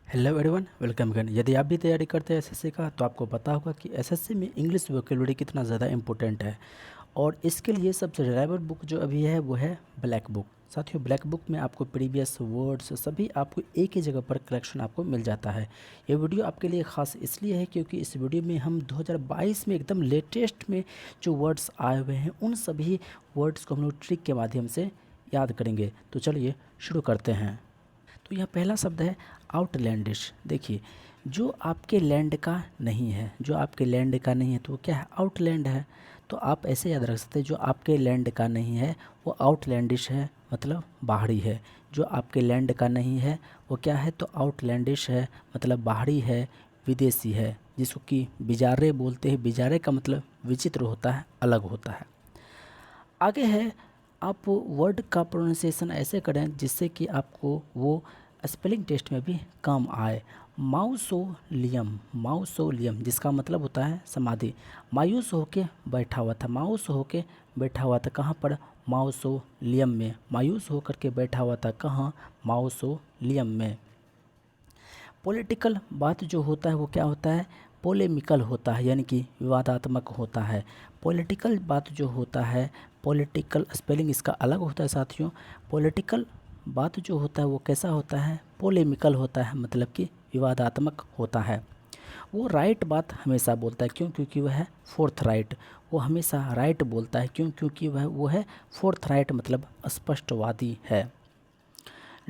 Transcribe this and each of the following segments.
Hello everyone, welcome again. यदि आप भी तैयारी करते हैं एसएससी का तो आपको पता होगा कि एसएससी में इंग्लिश वोकैबुलरी कितना ज़्यादा इंपॉर्टेंट है। और इसके लिए सबसे रिलायबल बुक जो अभी है वो है ब्लैक बुक। साथियों, ब्लैक बुक में आपको प्रीवियस वर्ड्स सभी आपको एक ही जगह पर कलेक्शन आपको मिल जाता है। ये वीडियो आपके लिए ख़ास इसलिए है क्योंकि इस वीडियो में हम 2022 में एकदम लेटेस्ट में जो वर्ड्स आए हुए हैं उन सभी वर्ड्स को हम लोग ट्रिक के माध्यम से याद करेंगे। तो चलिए शुरू करते हैं। तो यह पहला शब्द है आउटलैंडिश। देखिए, जो आपके लैंड का नहीं है, जो आपके लैंड का नहीं है तो वो क्या है? आउटलैंड है। तो आप ऐसे याद रख सकते हैं, जो आपके लैंड का नहीं है वो आउटलैंडिश है, मतलब बाहरी है। जो आपके लैंड का नहीं है वो क्या है? तो आउटलैंडिश है, मतलब बाहरी है, विदेशी है, जिसको कि बिजारे बोलते हैं। बिजारे का मतलब विचित्र होता है, अलग होता है। आगे है, आप वर्ड का प्रोनाउंसिएशन ऐसे करें जिससे कि आपको वो स्पेलिंग टेस्ट में भी काम आए। माउसोलियम, माउसोलियम जिसका मतलब होता है समाधि। मायूस होके बैठा हुआ था, मायूस होके बैठा हुआ था कहाँ पर? माउसोलियम में। मायूस होकर के बैठा हुआ था कहाँ? माउसोलियम में। पॉलिटिकल बात जो होता है वो क्या होता है? पोलेमिकल होता है, यानी कि विवादात्मक होता है। पॉलिटिकल बात जो होता है, पॉलिटिकल स्पेलिंग इसका अलग होता है साथियों। पॉलिटिकल बात जो होता है वो कैसा होता है? पोलेमिकल होता है, मतलब कि विवादात्मक होता है। वो राइट बात हमेशा बोलता है, क्यों? क्योंकि वह है फोर्थ राइट। वो हमेशा राइट बोलता है, क्यों? क्योंकि वो है फोर्थ राइट, मतलब स्पष्टवादी है।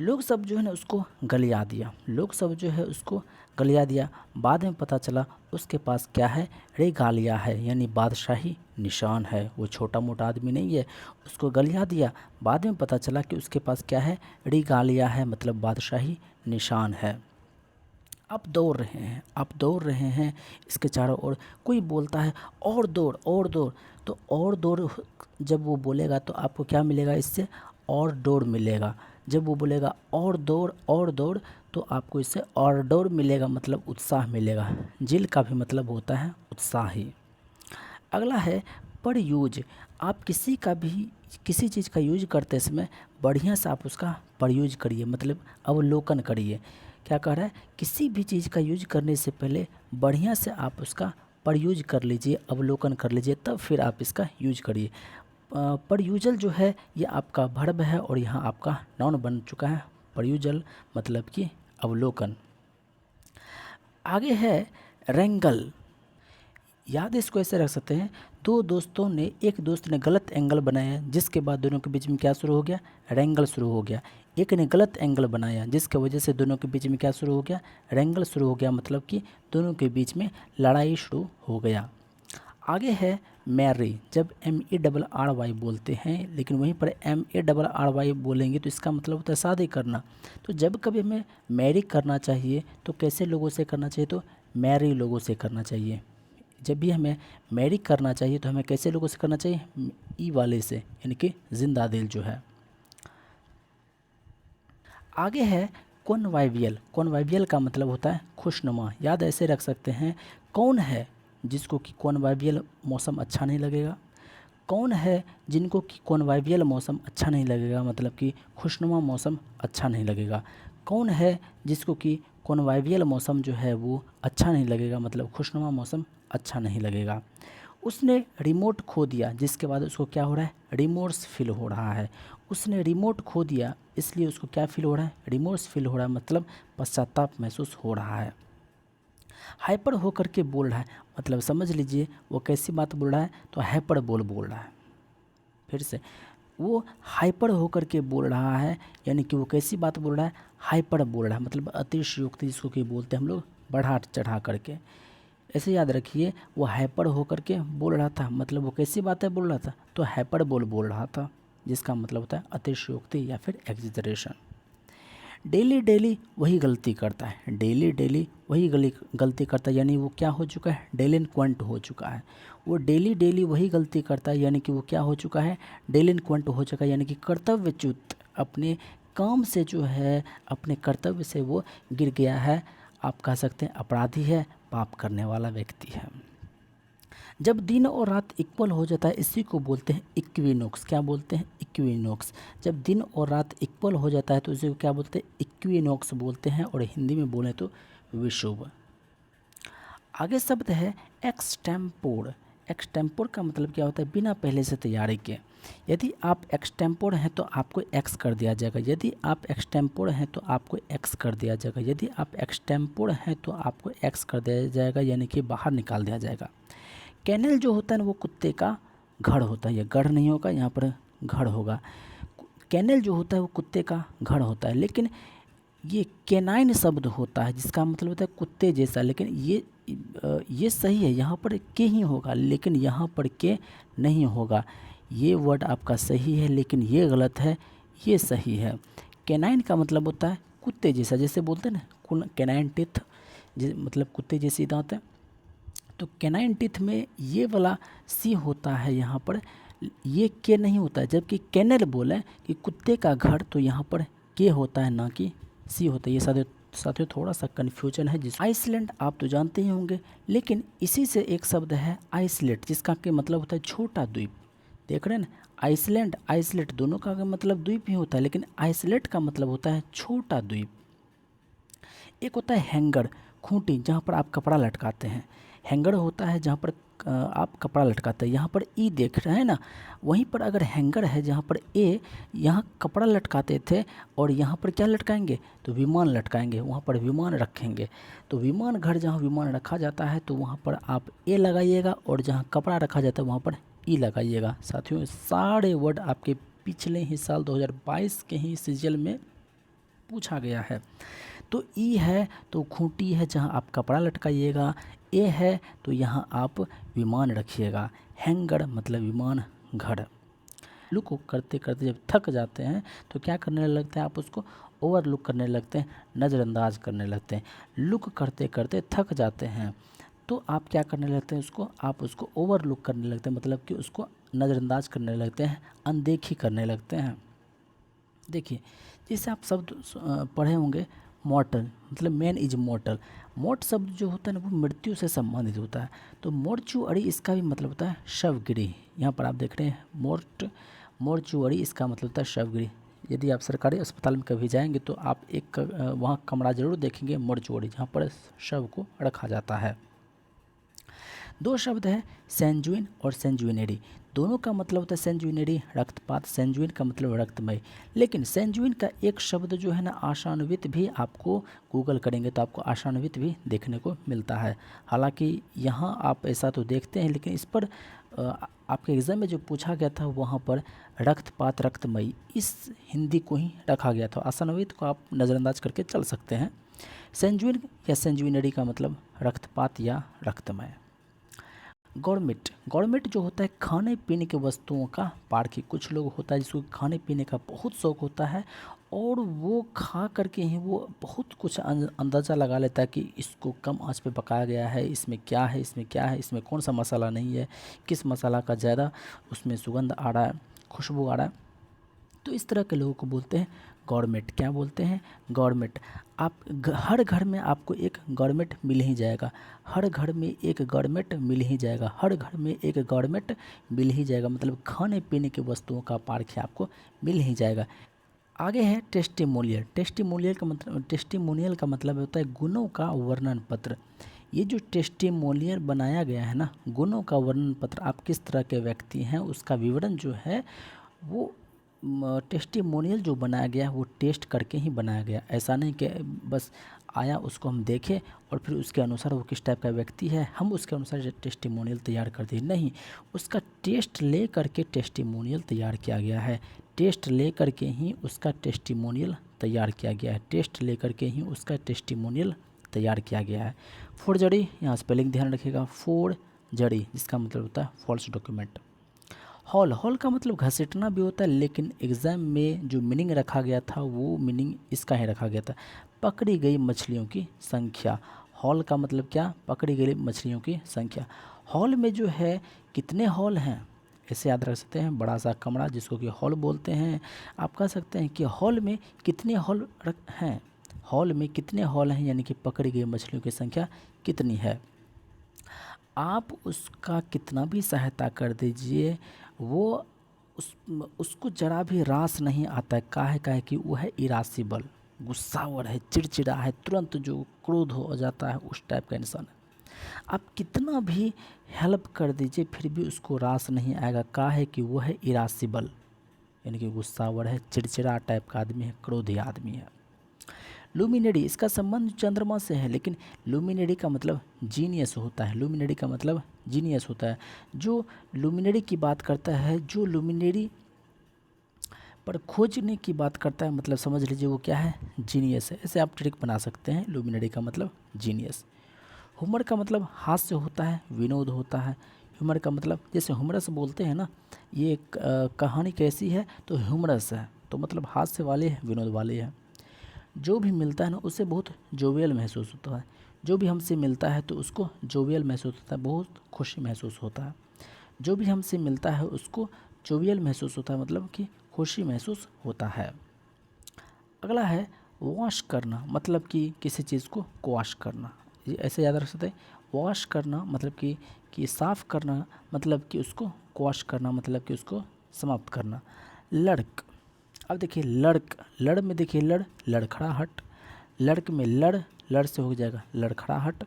लोग सब जो है ना उसको गलिया दिया, लोग सब जो है उसको गलिया दिया। बाद में पता चला उसके पास क्या है? रेगालिया है, यानी बादशाही निशान है। वो छोटा मोटा आदमी नहीं है, उसको गलिया दिया। बाद में पता चला कि उसके पास क्या है? रेगालिया है, मतलब बादशाही निशान है। आप दौड़ रहे हैं, आप दौड़ रहे हैं इसके चारों ओर। कोई बोलता है और दौड़, और दौड़। तो और दौड़ जब वो बोलेगा तो आपको क्या मिलेगा इससे? और दौड़ मिलेगा। जब वो बोलेगा और दौड़, और दौड़, तो आपको इससे और दौड़ मिलेगा, मतलब उत्साह मिलेगा। जिल का भी मतलब होता है उत्साही। अगला है पर यूज। आप किसी का भी किसी चीज़ का यूज करते समय बढ़िया से आप उसका प्रयूज करिए, मतलब अवलोकन करिए। क्या कह रहा है? किसी भी चीज़ का यूज करने से पहले बढ़िया से आप उसका प्रयूज कर लीजिए, अवलोकन कर लीजिए, तब फिर आप इसका यूज करिए। प्रयूजल जो है ये आपका वर्ब है और यहाँ आपका नाउन बन चुका है। प्रयूजल मतलब कि अवलोकन। आगे है रेंगल। याद इसको ऐसे रख सकते हैं, दो दोस्तों ने, एक दोस्त ने गलत एंगल बनाया जिसके बाद दोनों के बीच में क्या शुरू हो गया? रेंगल शुरू हो गया। एक ने गलत एंगल बनाया जिसकी वजह से दोनों के बीच में क्या शुरू हो गया? रेंगल शुरू हो गया, मतलब कि दोनों के बीच में लड़ाई शुरू हो गया। आगे है मैरी। जब MERRY बोलते हैं, लेकिन वहीं पर MARRY बोलेंगे तो इसका मतलब होता है शादी करना। तो जब कभी हमें मैरी करना चाहिए तो कैसे लोगों से करना चाहिए? तो मैरी लोगों से करना चाहिए। जब भी हमें मैरी करना चाहिए तो हमें कैसे लोगों से करना चाहिए? ई वाले से, यानी कि जिंदा दिल जो है। आगे है कॉन्वाइवियल। कॉन्वाइवियल का मतलब होता है खुशनुमा। याद ऐसे रख सकते हैं, कौन है जिसको कि कॉन्वाइवियल मौसम अच्छा नहीं लगेगा? कौन है जिनको कि कॉन्वाइवियल मौसम अच्छा नहीं लगेगा, मतलब कि खुशनुमा मौसम अच्छा नहीं लगेगा? कौन है जिसको कि कॉन्वाइवियल मौसम जो है वो अच्छा नहीं लगेगा, मतलब खुशनुमा मौसम अच्छा नहीं लगेगा? उसने रिमोट खो दिया जिसके बाद उसको क्या हो रहा है? रिमोर्स फील हो रहा है। उसने रिमोट खो दिया इसलिए उसको क्या फील हो रहा है? रिमोर्स फील हो रहा है, मतलब पश्चाताप महसूस हो रहा है। हाइपर होकर के बोल रहा है, मतलब समझ लीजिए वो कैसी बात बोल रहा है? तो हाइपर बोल रहा है। फिर से, वो हाइपर होकर के बोल रहा है, यानी कि वो कैसी बात बोल रहा है? हाइपर बोल रहा है, मतलब अतिशयोक्ति जिसको कि बोलते हैं हम लोग बढ़ा चढ़ा करके। ऐसे याद रखिए, वो हाइपर होकर के बोल रहा था, मतलब वो कैसी बातें बोल रहा था? तो हाइपर बोल रहा था, जिसका मतलब होता है अतिशयोक्ति या फिर एग्जैजरेशन। डेली डेली वही गलती करता है, डेली डेली वही गलती करता है, यानी वो क्या हो चुका है? डेलिंक्वेंट हो चुका है। वो डेली डेली वही गलती करता है, यानी कि वो क्या हो चुका है? डेलिंक्वेंट हो चुका है, यानी कि कर्तव्यच्युत, अपने काम से जो है, अपने कर्तव्य से वो गिर गया है। आप कह सकते हैं अपराधी है, पाप करने वाला व्यक्ति है। जब दिन और रात इक्वल हो जाता है इसी को बोलते हैं इक्विनोक्स। क्या बोलते हैं? इक्विनोक्स। जब दिन और रात इक्वल हो जाता है तो इसी को क्या बोलते हैं? इक्विनोक्स बोलते हैं, और हिंदी में बोलें तो विषुव। आगे शब्द है एक्सटेम्पोर। एक्सटेम्पोर का मतलब क्या होता है? बिना पहले से तैयारी के। यदि आप एक्सटेम्पोर हैं तो आपको एक्स कर दिया जाएगा, यदि आप एक्सटेम्पोर हैं तो आपको एक्स कर दिया जाएगा, यदि आप एक्सटेम्पोर हैं तो आपको एक्स कर दिया जाएगा, यानी कि बाहर निकाल दिया जाएगा। कैनल जो होता है ना वो कुत्ते का घर होता है, यह गढ़ नहीं होगा, यहाँ पर घर होगा। कैनल जो होता है वो कुत्ते का घर होता है, लेकिन ये कैनाइन शब्द होता है जिसका मतलब होता है कुत्ते जैसा, लेकिन ये सही है, यहाँ पर के ही होगा, लेकिन यहाँ पर के नहीं होगा। ये वर्ड आपका सही है लेकिन ये गलत है, ये सही है। कैनाइन का मतलब होता है कुत्ते जैसा, जैसे बोलते हैं ना कैनाइन टीथ, मतलब कुत्ते जैसी दांत है। तो कैनाइन टीथ में ये वाला सी होता है, यहाँ पर ये के नहीं होता है। जबकि कैनल बोले कि कुत्ते का घर तो यहाँ पर के होता है ना कि सी होता है। ये साथियों थोड़ा सा कन्फ्यूजन है। जिस आइसलैंड आप तो जानते ही होंगे, लेकिन इसी से एक शब्द है आइसलेट जिसका के मतलब होता है छोटा द्वीप। देख रहे हैं ना, आइसलैंड आइसलेट दोनों का मतलब द्वीप ही होता है, लेकिन आइसलेट का मतलब होता है छोटा द्वीप। एक होता है हैंगर, खूंटी जहाँ पर आप कपड़ा लटकाते हैं। हैंगर होता है जहाँ पर आप कपड़ा लटकाते हैं। यहाँ पर ई देख रहे हैं ना, वहीं पर अगर हैंगर है जहाँ पर ए, यहाँ कपड़ा लटकाते थे और यहाँ पर क्या लटकाएंगे? तो विमान लटकाएंगे, वहाँ पर विमान रखेंगे। तो विमान घर जहाँ विमान रखा जाता है तो वहाँ पर आप ए लगाइएगा, और जहाँ कपड़ा रखा जाता है वहाँ पर ई लगाइएगा। साथियों सारे वर्ड आपके पिछले ही साल 2022 के ही सीजल में पूछा गया है। तो ई है तो खूंटी है जहाँ आप कपड़ा लटकाइएगा, ए है तो यहाँ आप विमान रखिएगा, हैंगर मतलब विमान घर। लुक को करते करते जब थक जाते हैं तो क्या करने लगते हैं? आप उसको ओवरलुक करने लगते हैं, नज़रअंदाज करने लगते हैं। लुक करते करते थक जाते हैं तो आप क्या करने लगते हैं? आप उसको ओवरलुक करने लगते हैं, मतलब कि उसको नज़रअंदाज करने लगते हैं, अनदेखी करने लगते हैं। देखिए जैसे आप शब्द पढ़े होंगे, मॉर्टल मतलब मैन इज मॉर्टल। मॉर्ट शब्द जो होता है ना वो मृत्यु से संबंधित होता है। तो मोर्चुअरी इसका भी मतलब होता है शवगृह। यहाँ पर आप देख रहे हैं मोर्चुअरी इसका मतलब होता है शवगृह। यदि आप सरकारी अस्पताल में कभी जाएंगे तो आप एक वहाँ कमरा जरूर देखेंगे मोर्चुअरी, जहाँ पर शव को रखा जाता है। दो शब्द है सेंजुइन और सेंजुइनरी। दोनों का मतलब होता है सेंजुइनरी रक्तपात, सेंजुइन का मतलब रक्तमय। लेकिन सेंजुइन का एक शब्द जो है ना आशान्वित भी, आपको गूगल करेंगे तो आपको आशान्वित भी देखने को मिलता है। हालांकि यहाँ आप ऐसा तो देखते हैं, लेकिन इस पर आपके एग्ज़ाम में जो पूछा गया था वहाँ पर रक्तपात रक्तमयी इस हिंदी को ही रखा गया था। आशान्वित को आप नज़रअंदाज करके चल सकते हैं। सेंजुइन या सेंजुइनरी का मतलब रक्तपात या रक्तमय। गौरमेट जो होता है खाने पीने के वस्तुओं का पार्क। कुछ लोग होता है जिसको खाने पीने का बहुत शौक़ होता है और वो खा करके ही वो बहुत कुछ अंदाज़ा लगा लेता है कि इसको कम आंच पे पकाया गया है, इसमें क्या है, इसमें क्या है, इसमें कौन सा मसाला नहीं है, किस मसाला का ज़्यादा उसमें सुगंध आ रहा है, खुशबू आ रहा है। तो इस तरह के लोगों को बोलते हैं गौरमेट। क्या बोलते हैं? गौरमेट। आप हर घर में आपको एक गौरमेट मिल ही जाएगा, हर घर में एक गौरमेट मिल ही जाएगा, हर घर में एक गौरमेट मिल ही जाएगा, मतलब खाने पीने की वस्तुओं का पार्क आपको मिल ही जाएगा। आगे है टेस्टिमोनियल। टेस्टिमोनियल का मतलब होता है गुणों का वर्णन पत्र। ये जो टेस्टिमोनियल बनाया गया है ना, गुणों का वर्णन पत्र, आप किस तरह के व्यक्ति हैं उसका विवरण जो है वो टेस्टिमोनियल जो बनाया गया है वो टेस्ट करके ही बनाया गया। ऐसा नहीं कि बस आया उसको हम देखें और फिर उसके अनुसार वो किस टाइप का व्यक्ति है हम उसके अनुसार टेस्टिमोनियल तैयार कर दें, नहीं, उसका टेस्ट ले करके टेस्टिमोनियल तैयार किया गया है। टेस्ट ले करके ही उसका टेस्टिमोनियल तैयार किया गया है, टेस्ट ले करके ही उसका टेस्टिमोनियल तैयार किया गया है। फोर्जरी, यहाँ स्पेलिंग ध्यान रखिएगा, फोर्जरी जिसका मतलब होता है फॉल्स डॉक्यूमेंट। हॉल का मतलब घसीटना भी होता है, लेकिन एग्ज़ाम में जो मीनिंग रखा गया था वो मीनिंग इसका ही रखा गया था, पकड़ी गई मछलियों की संख्या। हॉल का मतलब क्या? पकड़ी गई मछलियों की संख्या। हॉल में जो है कितने हॉल हैं ऐसे याद रख सकते हैं, बड़ा सा कमरा जिसको कि हॉल बोलते हैं। आप कह सकते हैं कि हॉल में कितने हॉल हैं, हॉल में कितने हॉल हैं, यानी कि पकड़ी गई मछलियों की संख्या कितनी है। आप उसका कितना भी सहायता कर दीजिए, वो उसको जरा भी रास नहीं आता है। काहे कि वो है इरासिबल, गुस्सावर है, चिड़चिड़ा है, तुरंत जो क्रोध हो जाता है उस टाइप का इंसान है। आप कितना भी हेल्प कर दीजिए फिर भी उसको रास नहीं आएगा। काहे कि वो है इरासिबल, यानी कि गुस्सावर है, चिड़चिड़ा टाइप का आदमी है, क्रोधी आदमी है। लुमिनेडी, इसका संबंध चंद्रमा से है, लेकिन लुमिनेडी का मतलब जीनियस होता है। लुमिनेडी का मतलब जीनियस होता है। जो लुमिनेडी की बात करता है, जो लुमिनेडी पर खोजने की बात करता है, मतलब समझ लीजिए वो क्या है, जीनियस है। ऐसे आप ट्रिक बना सकते हैं, लुमिनेडी का मतलब जीनियस। ह्यूमर का मतलब हास्य होता है, विनोद होता है। ह्यूमर का मतलब जैसे ह्यूमरस बोलते हैं ना, ये कहानी कैसी है तो ह्यूमरस है, तो मतलब हास्य वाले है, विनोद वाले है। जो भी मिलता है ना उससे बहुत जोवियल महसूस होता है। जो भी हमसे मिलता है तो उसको जोवियल महसूस होता है, बहुत खुशी महसूस होता है। जो भी हमसे मिलता है उसको जोवियल महसूस होता है, मतलब कि खुशी महसूस होता है। अगला है वॉश करना, मतलब कि किसी चीज़ को वॉश करना। ये ऐसे याद रख सकते हैं, वॉश करना मतलब कि साफ़ करना, मतलब कि उसको वॉश करना, मतलब कि उसको समाप्त करना। लड़क, अब देखिए लड़क, लड़ में देखिए लड़खड़ाहट। लड़क में लड़ से हो जाएगा लड़खड़ाहट,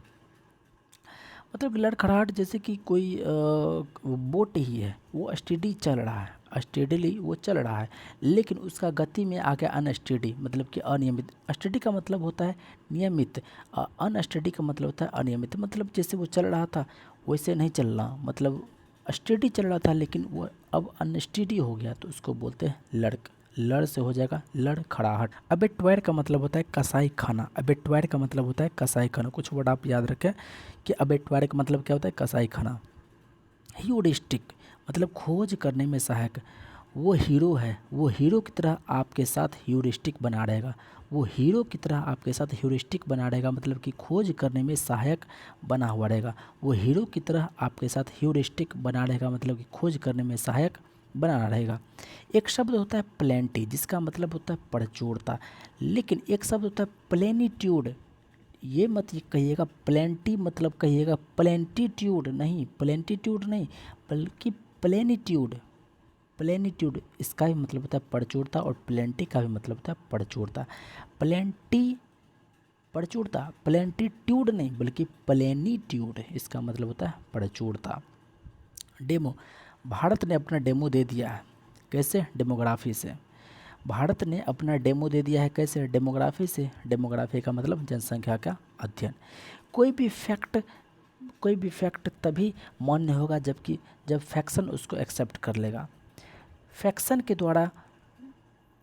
मतलब लड़खड़ाहट जैसे कि कोई बोट ही है, वो स्टेडी चल रहा है, स्टेडीली वो चल रहा है, लेकिन उसका गति में आ गया अनस्टेडी, मतलब कि अनियमित। स्टेडी का मतलब होता है नियमित, अनस्टेडी का मतलब होता है अनियमित। मतलब जैसे वो चल रहा था वैसे नहीं चल रहा, मतलब स्टेडी चल रहा था लेकिन वो अब अनस्टेडी हो गया, तो उसको बोलते हैं लड़क। लड़ से हो जाएगा लड़खड़ाहट। अबेटवायर का मतलब होता है कसाई खाना। अबेटवायर का मतलब होता है कसाई खाना। कुछ वर्ड आप याद रखें कि अबेटवायर का मतलब क्या होता है, कसाई खाना। ह्यूरिस्टिक मतलब खोज करने में सहायक। वो हीरो है, वो हीरो की तरह आपके साथ ह्यूरिस्टिक बना रहेगा। वो हीरो की तरह आपके साथ ह्यूरिस्टिक बना रहेगा, मतलब कि खोज करने में सहायक बना हुआ रहेगा। वो हीरो की तरह आपके साथ ह्यूरिस्टिक बना रहेगा, मतलब कि खोज करने में सहायक बना रहेगा। एक शब्द होता है प्लेंटी, जिसका मतलब होता है प्रचुरता, लेकिन एक शब्द होता है प्लेनिट्यूड। ये मत ये कहिएगा प्लेंटी, मतलब कहिएगा प्लेंटीट्यूड नहीं, प्लेंटीट्यूड नहीं, बल्कि प्लेनिट्यूड। प्लेनिट्यूड इसका भी मतलब होता है प्रचुरता, और प्लेंटी का भी मतलब होता है प्रचुरता। प्लेंटी प्रचुरता, प्लेंटीट्यूड नहीं बल्कि प्लेनिट्यूड, इसका मतलब होता है प्रचुरता। डेमो, भारत ने अपना डेमो दे दिया है, कैसे, डेमोग्राफी से। भारत ने अपना डेमो दे दिया है, कैसे, डेमोग्राफी से। डेमोग्राफी का मतलब जनसंख्या का अध्ययन। कोई भी फैक्ट तभी मान्य होगा जब फैक्शन उसको एक्सेप्ट कर लेगा। फैक्शन के द्वारा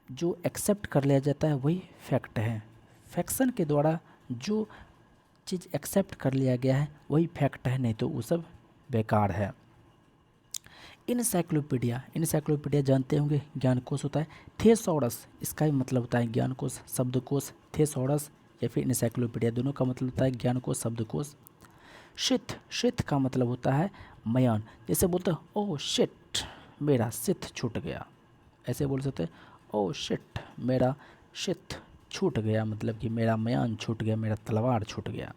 जो एक्सेप्ट कर लिया जाता है वही फैक्ट है। फैक्शन के द्वारा जो चीज़ एक्सेप्ट कर लिया गया है वही फैक्ट है, नहीं तो वो सब बेकार है। इनसाइक्लोपीडिया, इनसाइक्लोपीडिया जानते होंगे ज्ञानकोश होता है। थेसॉरस, इसका भी मतलब होता है ज्ञानकोश, शब्दकोश। थेसॉरस या फिर इनसाइक्लोपीडिया, दोनों का मतलब होता है ज्ञानकोश, शब्दकोश। शिथ, शिथ का मतलब होता है मयान। जैसे बोलते हैं ओ शिट मेरा सिथ छूट गया, ऐसे बोल सकते हैं ओ शिट मेरा शिथ छूट गया, मतलब कि मेरा मयान छूट गया, मेरा तलवार छूट गया।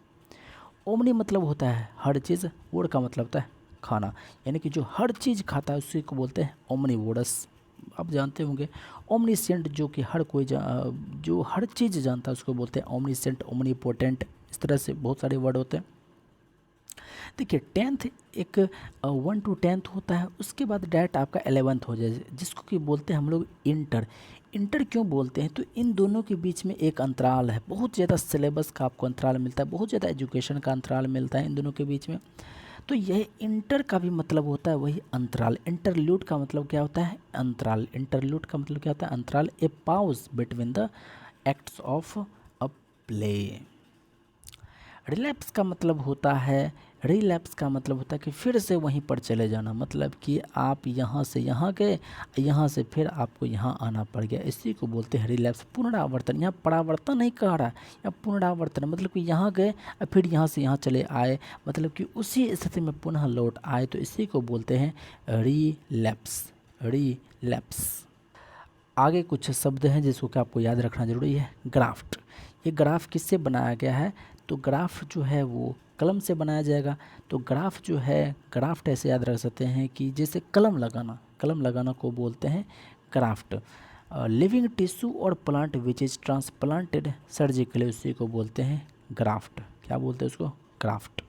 ओमनी मतलब होता है हर चीज़, वोड का मतलब होता है खाना, यानी कि जो हर चीज़ खाता है उसी को बोलते हैं ओमनीवोरस। आप जानते होंगे ओमनीसेंट, जो कि जो हर चीज़ जानता है उसको बोलते हैं ओमनीसेंट, ओमनीपोटेंट। इस तरह से बहुत सारे वर्ड होते हैं। देखिए टेंथ एक 1 to 10th होता है, उसके बाद डायरेक्ट आपका 11th हो जाए, जिसको कि बोलते हैं हम लोग इंटर। इंटर क्यों बोलते हैं, तो इन दोनों के बीच में एक अंतराल है, बहुत ज़्यादा सिलेबस का आपको अंतराल मिलता है, बहुत ज़्यादा एजुकेशन का अंतराल मिलता है इन दोनों के बीच में। तो यह इंटर का भी मतलब होता है वही अंतराल। इंटरल्यूड का मतलब क्या होता है, अंतराल। इंटरल्यूड का मतलब क्या होता है, अंतराल। A pause between the acts of a play. Relapse का मतलब होता है, रिलैप्स का मतलब होता है कि फिर से वहीं पर चले जाना, मतलब कि आप यहाँ से यहाँ गए, यहाँ से फिर आपको यहाँ आना पड़ गया, इसी को बोलते हैं रिलैप्स। पुनरावर्तन, यहाँ परावर्तन नहीं कह रहा है, यहाँ पुनरावर्तन मतलब कि यहाँ गए और फिर यहाँ से यहाँ चले आए, मतलब कि उसी स्थिति में पुनः लौट आए, तो इसी को बोलते हैं रिलैप्स। रिलैप्स। आगे कुछ शब्द हैं जिसको कि आपको याद रखना जरूरी है। ग्राफ्ट, ये ग्राफ किससे बनाया गया है, तो ग्राफ जो है वो कलम से बनाया जाएगा। तो ग्राफ जो है, ग्राफ्ट ऐसे याद रख सकते हैं कि जैसे कलम लगाना को बोलते हैं ग्राफ्ट। लिविंग टिश्यू और plant which is transplanted surgically, उसी को बोलते हैं ग्राफ्ट। क्या बोलते हैं उसको? ग्राफ्ट।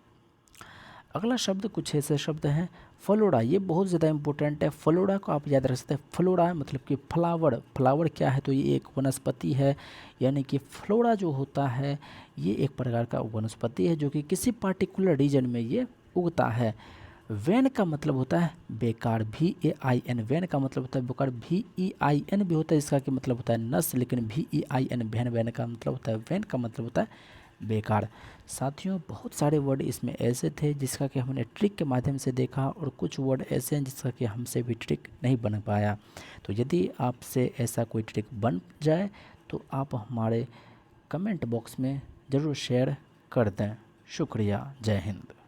अगला शब्द कुछ ऐसे शब्द हैं फ्लोरा, ये बहुत ज़्यादा इंपॉर्टेंट है। फ्लोरा को आप याद रख सकते हैं। फ्लोरा मतलब कि फ्लावर। फ्लावर क्या है? तो ये एक वनस्पति है, यानी कि फ्लोरा जो होता है ये एक प्रकार का वनस्पति है जो कि किसी पार्टिकुलर रीजन में ये उगता है। वैन का मतलब होता है बेकार, VAIN। वैन का मतलब होता है बेकार, VEIN भी होता है, इसका कि मतलब होता है नस, लेकिन VEIN वैन, वैन का मतलब होता है, वैन का मतलब होता है बेकार। साथियों बहुत सारे वर्ड इसमें ऐसे थे जिसका कि हमने ट्रिक के माध्यम से देखा, और कुछ वर्ड ऐसे हैं जिसका कि हमसे भी ट्रिक नहीं बन पाया। तो यदि आपसे ऐसा कोई ट्रिक बन जाए तो आप हमारे कमेंट बॉक्स में ज़रूर शेयर कर दें। शुक्रिया। जय हिंद।